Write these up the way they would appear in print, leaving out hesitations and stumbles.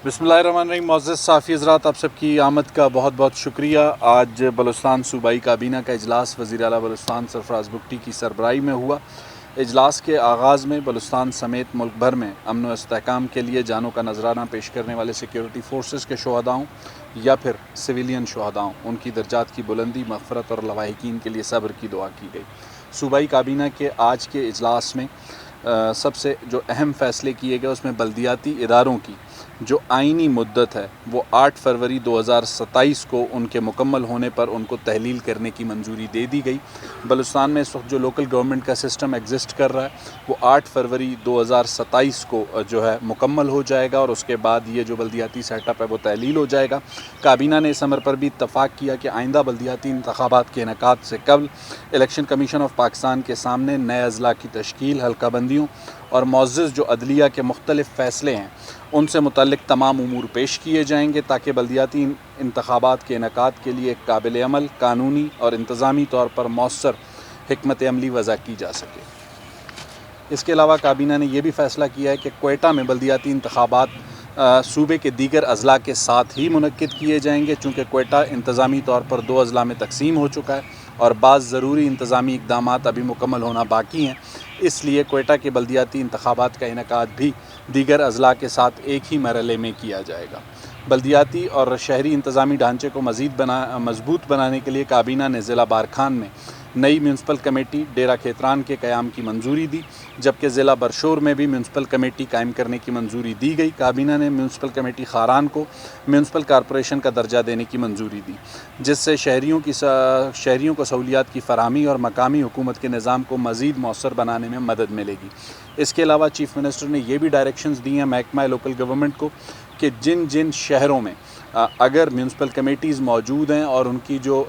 बिस्मिल्लाहिर्रहमानिर्रहीम। मुअज़्ज़ज़ साफ़ी हज़रात, आप सबकी आमद का बहुत बहुत शुक्रिया। आज बलूचिस्तान सूबाई काबीना का इजलास वज़ीर आला बलूचिस्तान सरफराज बुगटी की सरबराही में हुआ। इजलास के आगाज़ में बलूचिस्तान समेत मुल्क भर में अमन व इस्तेहकाम के लिए जानों का नजराना पेश करने वाले सिक्योरिटी फोर्सेस के शोहदाओं या फिर सिविलियन शोहदाओं, उनकी दर्जात की बुलंदी, मग़फ़रत और लवाहिकीन के लिए सब्र की दुआ की गई। सूबाई काबीना के आज के इजलास में सबसे जो अहम फ़ैसले किए गए उसमें बल्दियाती इदारों की जो आइनी मुद्दत है वो 8 फरवरी 2027 को उनके मुकम्मल होने पर उनको तहलील करने की मंजूरी दे दी गई। बलूचिस्तान में इस वक्त जो लोकल गवर्नमेंट का सिस्टम एग्जिस्ट कर रहा है वो 8 फरवरी 2027 को जो है मुकम्मल हो जाएगा और उसके बाद ये जो बल्दियाती सेटअप है वो तहलील हो जाएगा। काबीना ने इस अमर पर भी इत्तफ़ाक़ किया कि आइंदा बल्दियाती इंतख़ाबात के इनेकाद से कबल इलेक्शन कमीशन ऑफ पाकिस्तान के सामने नए अज़ला की तश्कील, हल्का बंदियों और मुअज़्ज़ज़ जो अदलिया के मुख्तलिफ़ फ़ैसले हैं उनसे मुतल्लिक़ तमाम उमूर पेश किए जाएंगे ताकि बल्दियाती इंतख़ाबात के इनेकाद के लिए एक काबिल अमल, कानूनी और इंतज़ामी तौर पर मौसर हिकमत अमली वज़ा की जा सके। इसके अलावा काबीना ने यह भी फ़ैसला किया है कि क्वेटा में बल्दियाती इंतख़ाबात सूबे के दीगर अज़ला के साथ ही मुनक्किद किए जाएंगे, चूँकि क्वेटा इंतज़ामी तौर पर 2 अज़ला में तकसीम हो चुका है और बाज़ ज़रूरी इंतज़ामी इक़दामात अभी मुकम्मल होना बाकी हैं। इसलिए क्वेटा के बल्दियाती इंतख़ाबात का इनेकाद भी दीगर अज़ला के साथ एक ही मरहले में किया जाएगा। बल्दियाती और शहरी इंतज़ामी ढांचे को मज़बूत बनाने के लिए काबीना ने ज़िला बारखान में नई म्यूनसिपल कमेटी डेरा खेतरान के क़याम की मंजूरी दी, जबकि ज़िला बरशोर में भी म्यूनसिपल कमेटी कायम करने की मंजूरी दी गई। काबीना ने म्यूनसिपल कमेटी खारान को म्यूनसिपल कॉरपोरेशन का दर्जा देने की मंजूरी दी, जिससे शहरियों को सहूलियात की फ़राहमी और मकामी हुकूमत के निज़ाम को मज़ीद मौसर बनाने में मदद मिलेगी। इसके अलावा चीफ़ मिनिस्टर ने यह भी डायरेक्शंस दी हैं महकमा लोकल गवर्नमेंट को कि जिन जिन शहरों में अगर म्यूनसिपल कमेटीज़ मौजूद हैं और उनकी जो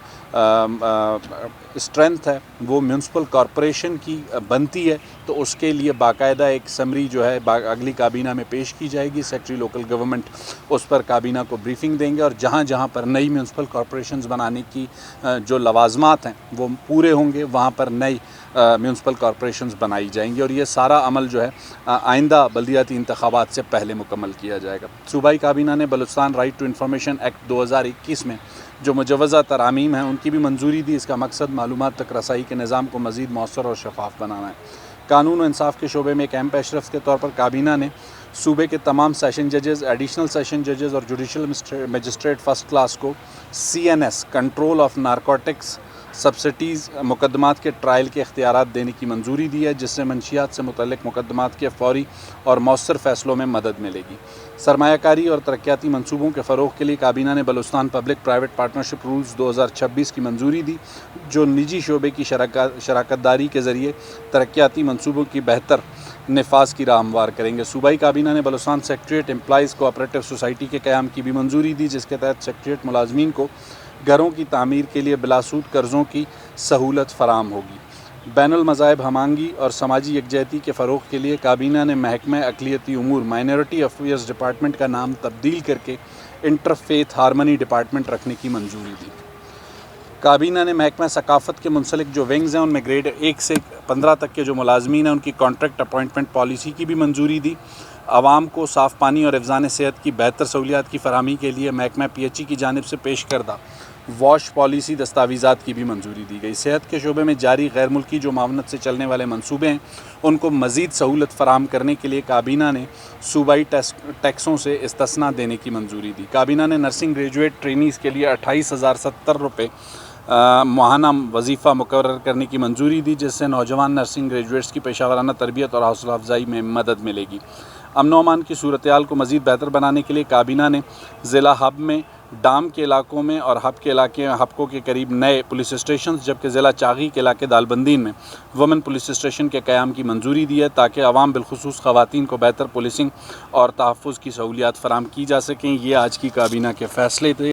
स्ट्रेंथ है वो म्यूनसिपल कॉरपोरेशन की बनती है तो उसके लिए बाकायदा एक समरी जो है अगली काबीना में पेश की जाएगी। सेक्रेटरी लोकल गवर्नमेंट उस पर काबीना को ब्रीफिंग देंगे और जहाँ जहाँ पर नई म्यूनसिपल कॉरपोरेशंस बनाने की जो लवाजमात हैं वो पूरे होंगे वहाँ पर नई म्यूनसिपल कॉरपोरेशंस बनाई जाएंगी और ये सारा अमल जो है आइंदा बल्दियाती इंतख़ाबात से पहले मुकम्मल किया जाएगा। सूबाई काबीना ने Balochistan right to information act 2021 में जो मुजवज़ा तरामीम हैं उनकी भी मंजूरी दी। इसका मकसद मालूमात तक रसाई के निज़ाम को मज़ीद मौसर और शफाफ बनाना है। कानून और इंसाफ के शोबे में एक अहम पेशरफ के तौर पर काबीना ने सूबे के तमाम सेशन जजेज़, एडिशनल सेशन जजेज़ और जुडिशल मजिस्ट्रेट फ़र्स्ट क्लास को CNS control of narcotics subsidies मुकदमात के ट्रायल के इख्तियारात देने की मंजूरी दी है, जिससे मंशियात से मुतल्लिक़ मुकदमात के फ़ौरी और मौसर फ़ैसलों में मदद मिलेगी। सरमायाकारी और तरक्याती मंसूबों के फ़रोग़ के लिए काबीना ने Balochistan public private partnership rules 2026 की मंजूरी दी, जो निजी शोबे की शराकतदारी के ज़रिए तरक्याती मंसूबों की बेहतर नफाज की राह हमवार करेंगे। सूबाई काबीना ने Balochistan secretariat employees cooperative society के क़याम की भी मंजूरी दी, जिसके तहत सेक्रेटरीट मुलाजमीन को घरों की तामीर के लिए बिलासूद कर्ज़ों की सहूलत फ़राहम होगी। बैनुल मज़ाहिब हमांगी और समाजी यकजहती के फ़रोग़ के लिए काबीना ने महकमा अक़लियती उमूर माइनॉरिटी अफेयर्स डिपार्टमेंट का नाम तब्दील करके इंटरफेथ हारमनी डिपार्टमेंट रखने की मंजूरी दी। काबीना ने महकमा सकाफ़त के मुंसलिक जो विंग्स हैं उनमें ग्रेड 1 से 15 तक के जो मुलाजमीन हैं उनकी कॉन्ट्रैक्ट अपॉइंटमेंट पॉलिसी की भी मंजूरी दी। आवाम को साफ़ पानी और हिफ़्ज़ान सेहत की बेहतर सहूलियात की फ़राहमी के लिए महकमा PHE की जानिब से पेश करदा वॉश पॉलिसी दस्तावेज़ात की भी मंजूरी दी गई। सेहत के शोबे में जारी गैर मुल्की जो मावनत से चलने वाले मनसूबे हैं उनको मज़ीद सहूलत फ़राहम करने के लिए काबीना ने सूबाई टैक्सों से इस्तिस्ना देने की मंजूरी दी। काबीना ने नर्सिंग ग्रेजुएट ट्रेनीज़ के लिए 28,070 रुपये माहाना वजीफ़ा मुकर्रर करने की मंजूरी दी, जिससे नौजवान नर्सिंग ग्रेजुएट्स की पेशावराना तरबियत और हौसला अफजाई में मदद मिलेगी। अमन व अमान की सूरत हाल को मज़ीद बेहतर बनाने के लिए काबीना ने ज़िला हब में, डाम के इलाकों में और हब के इलाके हबकों के करीब नए पुलिस स्टेशन, जबकि ज़िला चागी के इलाके दालबंदीन में वुमेन पुलिस स्टेशन के क़याम की मंजूरी दी है ताकि अवाम बिलखुसूस ख़वातीन को बेहतर पुलिसिंग और तहफ़्फ़ुज़ की सहूलियात फ़राहम की जा सकें। ये आज की काबीना के फ़ैसले थे।